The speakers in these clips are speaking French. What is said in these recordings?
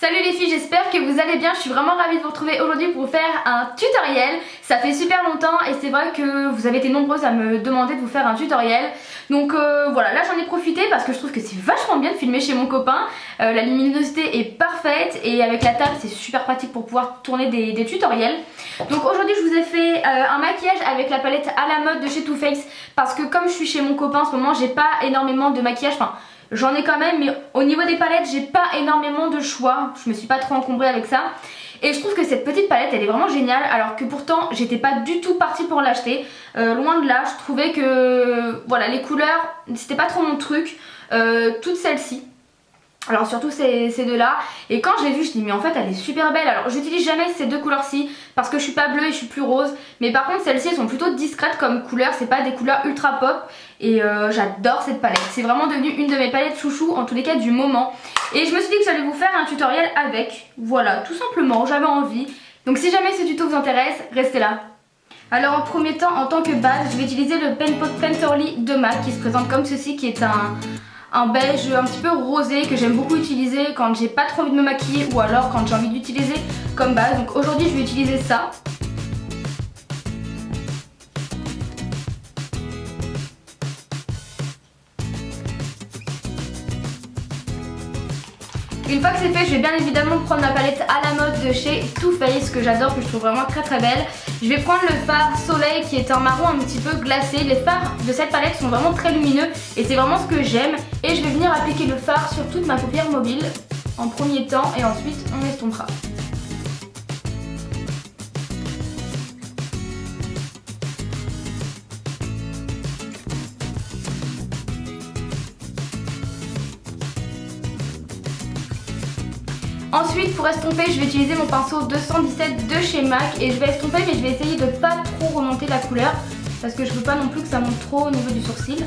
Salut les filles, j'espère que vous allez bien. Je suis vraiment ravie de vous retrouver aujourd'hui pour vous faire un tutoriel. Ça fait super longtemps et c'est vrai que vous avez été nombreuses à me demander de vous faire un tutoriel. Donc voilà, là j'en ai profité parce que je trouve que c'est vachement bien de filmer chez mon copain. La luminosité est parfaite et avec la table c'est super pratique pour pouvoir tourner des tutoriels. Donc aujourd'hui je vous ai fait un maquillage avec la palette à la mode de chez Too Faced parce que comme je suis chez mon copain en ce moment, j'ai pas énormément de maquillage. Enfin, j'en ai quand même, mais au niveau des palettes, j'ai pas énormément de choix. Je me suis pas trop encombrée avec ça. Et je trouve que cette petite palette, elle est vraiment géniale. Alors que pourtant, j'étais pas du tout partie pour l'acheter. Loin de là, je trouvais que voilà, les couleurs, c'était pas trop mon truc. Toutes celles-ci. Alors surtout ces deux là, et quand je l'ai vue je me dis mais en fait elle est super belle. Alors j'utilise jamais ces deux couleurs ci parce que je suis pas bleue et je suis plus rose, mais par contre celles-ci elles sont plutôt discrètes comme couleurs, c'est pas des couleurs ultra pop et j'adore cette palette. C'est vraiment devenu une de mes palettes chouchou en tous les cas du moment, et je me suis dit que j'allais vous faire un tutoriel avec, voilà, tout simplement, j'avais envie. Donc si jamais ce tuto vous intéresse, restez là. Alors en premier temps, en tant que base, je vais utiliser le Pen Pot Painterly de MAC qui se présente comme ceci, qui est un beige un petit peu rosé que j'aime beaucoup utiliser quand j'ai pas trop envie de me maquiller ou alors quand j'ai envie d'utiliser comme base. Donc aujourd'hui je vais utiliser ça. Une fois que c'est fait, je vais bien évidemment prendre ma palette à la mode de chez Too Faced que j'adore, que je trouve vraiment très très belle. Je vais prendre le fard Soleil qui est un marron un petit peu glacé. Les fards de cette palette sont vraiment très lumineux et c'est vraiment ce que j'aime. Et je vais venir appliquer le fard sur toute ma paupière mobile en premier temps et ensuite on estompera. Ensuite pour estomper je vais utiliser mon pinceau 217 de chez MAC et je vais estomper, mais je vais essayer de pas trop remonter la couleur parce que je veux pas non plus que ça monte trop au niveau du sourcil.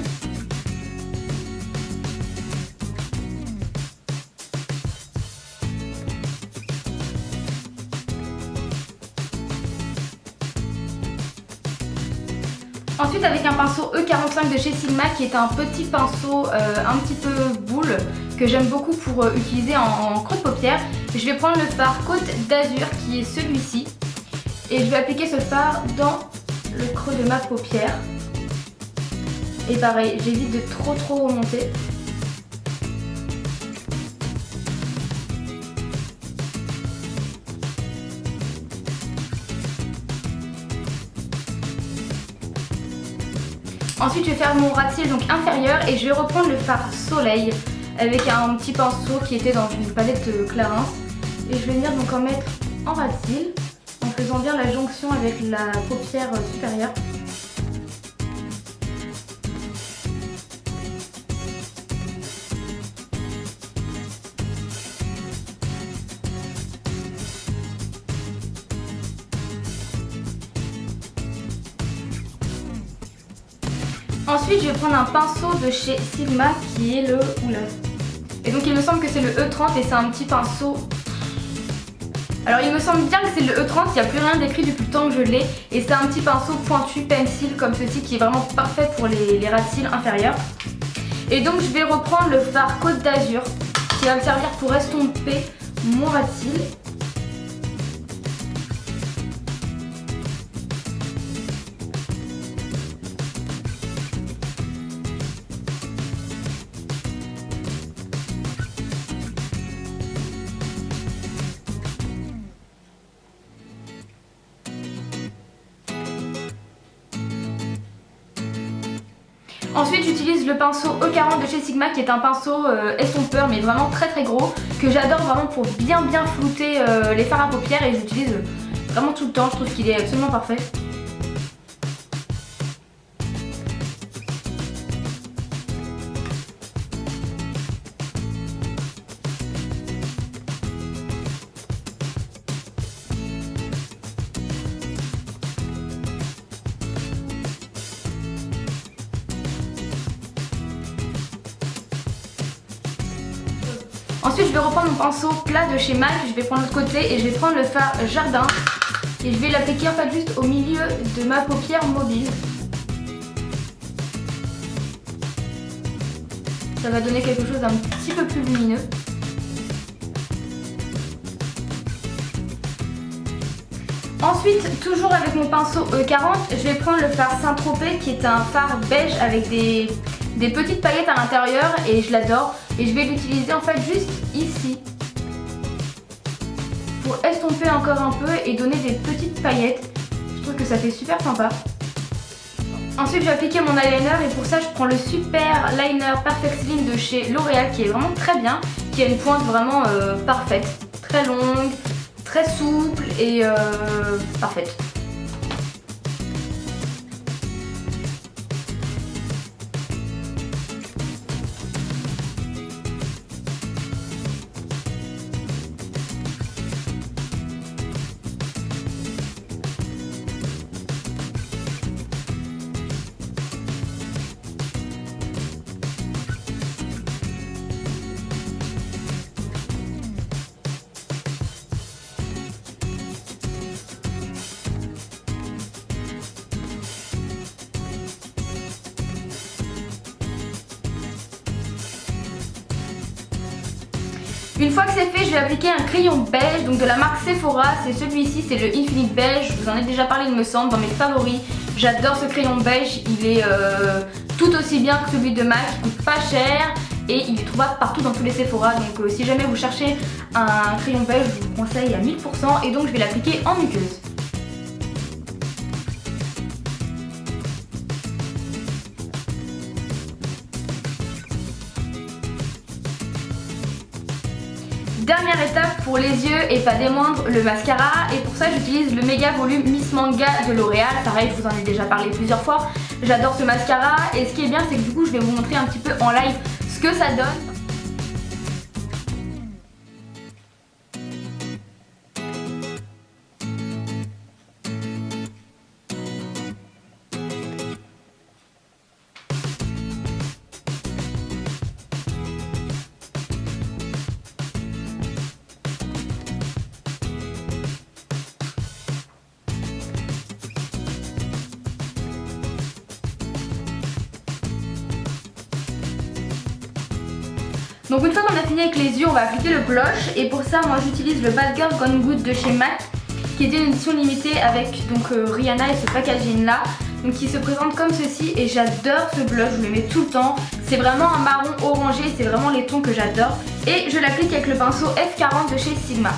Ensuite avec un pinceau E45 de chez Sigma qui est un petit pinceau un petit peu boule que j'aime beaucoup pour utiliser en creux de paupière, je vais prendre le fard Côte d'Azur qui est celui-ci et je vais appliquer ce fard dans le creux de ma paupière. Et pareil, j'évite de trop remonter. Ensuite je vais faire mon ras de cils donc inférieur et je vais reprendre le fard Soleil avec un petit pinceau qui était dans une palette Clarins et je vais venir donc en mettre en ras de cils en faisant bien la jonction avec la paupière supérieure. Ensuite je vais prendre un pinceau de chez Sigma qui est le Oula. Et donc il me semble que c'est le E30 et c'est un petit pinceau. Alors il me semble bien que c'est le E30, il n'y a plus rien d'écrit depuis le temps que je l'ai. Et c'est un petit pinceau pointu pencil comme ceci qui est vraiment parfait pour les ras de cils inférieurs. Et donc je vais reprendre le fard Côte d'Azur qui va me servir pour estomper mon ras de cils. Ensuite j'utilise le pinceau E40 de chez Sigma qui est un pinceau estompeur mais vraiment très gros que j'adore vraiment pour bien flouter les fards à paupières et j'utilise vraiment tout le temps, je trouve qu'il est absolument parfait. Ensuite je vais reprendre mon pinceau plat de chez MAC, je vais prendre l'autre côté et je vais prendre le fard Jardin et je vais l'appliquer en fait juste au milieu de ma paupière mobile. Ça va donner quelque chose d'un petit peu plus lumineux. Ensuite, toujours avec mon pinceau E40, je vais prendre le fard Saint-Tropez qui est un fard beige avec des petites paillettes à l'intérieur et je l'adore. Et je vais l'utiliser en fait juste ici pour estomper encore un peu et donner des petites paillettes. Je trouve que ça fait super sympa. Ensuite, je vais appliquer mon eyeliner et pour ça, je prends le Super Liner Perfect Slim de chez L'Oréal qui est vraiment très bien, qui a une pointe vraiment parfaite, très longue, très souple et parfaite. Une fois que c'est fait, je vais appliquer un crayon beige, donc de la marque Sephora, c'est celui-ci, c'est le Infinite Beige, je vous en ai déjà parlé il me semble, dans mes favoris. J'adore ce crayon beige, il est tout aussi bien que celui de MAC, il coûte pas cher et il est trouvable partout dans tous les Sephora, donc si jamais vous cherchez un crayon beige, je vous conseille à 1000% et donc je vais l'appliquer en muqueuse. Dernière étape pour les yeux et pas des moindres, le mascara. Et pour ça j'utilise le Méga Volume Miss Manga de L'Oréal. Pareil, je vous en ai déjà parlé plusieurs fois. J'adore ce mascara et ce qui est bien c'est que du coup je vais vous montrer un petit peu en live ce que ça donne. Donc une fois qu'on a fini avec les yeux, on va appliquer le blush et pour ça moi j'utilise le Bad Girl Gone Good de chez MAC qui était une édition limitée avec donc Rihanna et ce packaging là, donc qui se présente comme ceci et j'adore ce blush, je le mets tout le temps. C'est vraiment un marron orangé, c'est vraiment les tons que j'adore et je l'applique avec le pinceau F40 de chez Sigma.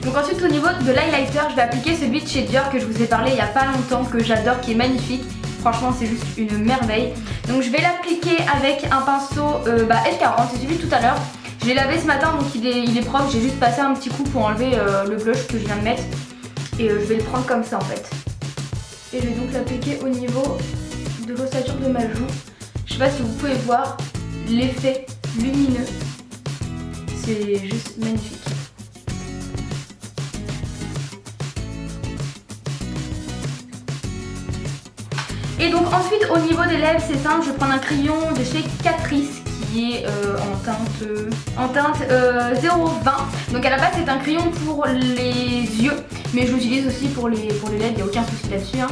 Donc ensuite au niveau de l'highlighter, je vais appliquer celui de chez Dior que je vous ai parlé il n'y a pas longtemps, que j'adore, qui est magnifique. Franchement c'est juste une merveille. Donc je vais l'appliquer avec un pinceau F40, c'est celui de tout à l'heure. Je l'ai lavé ce matin donc il est propre, j'ai juste passé un petit coup pour enlever le blush que je viens de mettre. Et je vais le prendre comme ça en fait. Et je vais donc l'appliquer au niveau de l'ossature de ma joue. Je sais pas si vous pouvez voir l'effet lumineux. C'est juste magnifique. Et donc ensuite au niveau des lèvres c'est simple, je vais prendre un crayon de chez Catrice qui est en teinte 0,20. Donc à la base c'est un crayon pour les yeux, mais je l'utilise aussi pour les lèvres, il n'y a aucun souci là-dessus. Hein.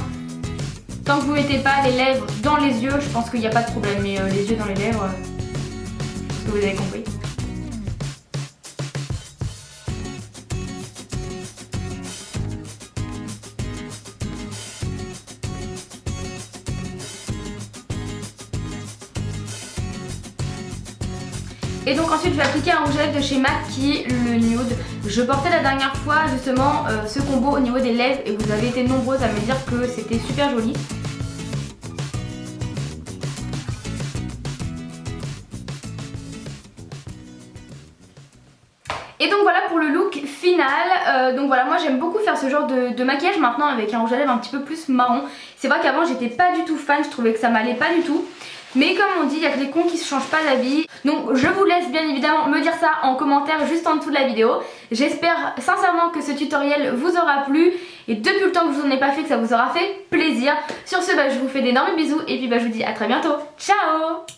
Tant que vous ne mettez pas les lèvres dans les yeux, je pense qu'il n'y a pas de problème, mais les yeux dans les lèvres, je pense que vous avez compris. Et donc ensuite je vais appliquer un rouge à lèvres de chez MAC qui est le nude. Je portais la dernière fois justement ce combo au niveau des lèvres et vous avez été nombreuses à me dire que c'était super joli. Et donc voilà pour le look final. Donc voilà, moi j'aime beaucoup faire ce genre de maquillage maintenant avec un rouge à lèvres un petit peu plus marron. C'est vrai qu'avant j'étais pas du tout fan, je trouvais que ça m'allait pas du tout. Mais comme on dit, il y a que les cons qui se changent pas d'avis. Donc je vous laisse bien évidemment me dire ça en commentaire juste en dessous de la vidéo. J'espère sincèrement que ce tutoriel vous aura plu. Et depuis le temps que je vous en ai pas fait, que ça vous aura fait plaisir. Sur ce, je vous fais d'énormes bisous et puis je vous dis à très bientôt. Ciao!